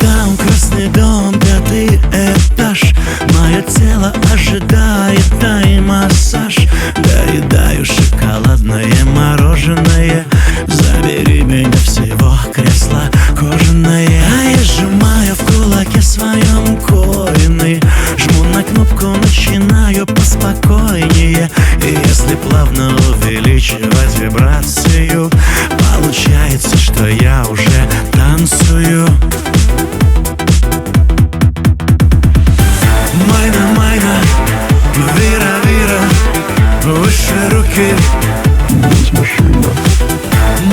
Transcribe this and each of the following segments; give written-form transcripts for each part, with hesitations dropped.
Там красный дом, 5-й этаж. Мое тело ожидает тай-массаж. Доедаю шоколадное мороженое. Забери меня всего, кресло кожаное. А я сжимаю в кулаке своем коины. Жму на кнопку, начинаю поспокойнее. И если плавно увеличивать вибрацию, получается, что я уже танцую. Майна, майна, вира, вира, выше руки.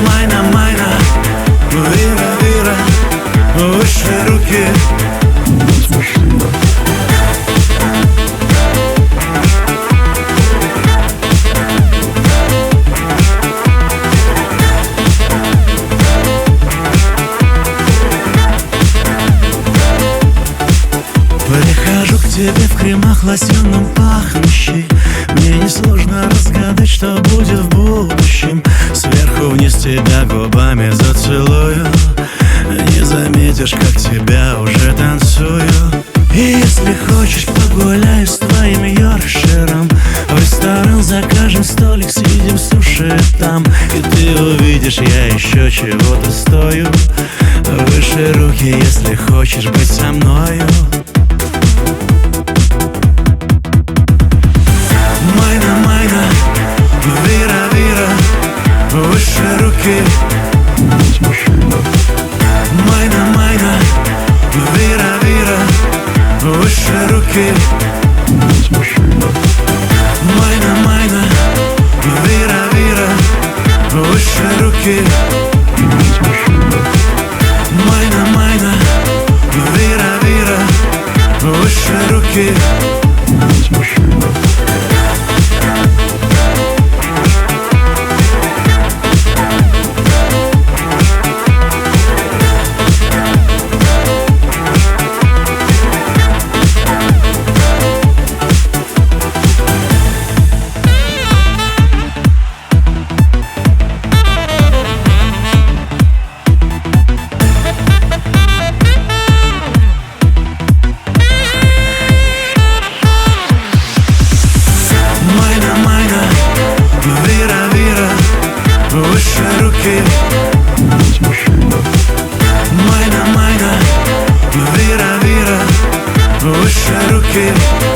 Майна, майна, вира, вира, выше руки. Прихожу к тебе в кремах лосьоном пахнущий. Мне несложно разгадать, что будет в будущем. Сверху вниз тебя губами зацелую. Не заметишь, как тебя уже танцую. И если хочешь, погуляю с твоим йоркширом. В ресторан закажем столик, съедим суши там. И ты увидишь, я еще чего-то стою. Выше руки, если хочешь быть со мною. Майна, майна, вира, вира, выше руки. Майна, майна, вира, вира, выше руки. Майна, майна, вира, вира, выше руки. Майна, майна, вира, вира, выше руки. Выше руки. Майна, майна, вира, вира, выше руки.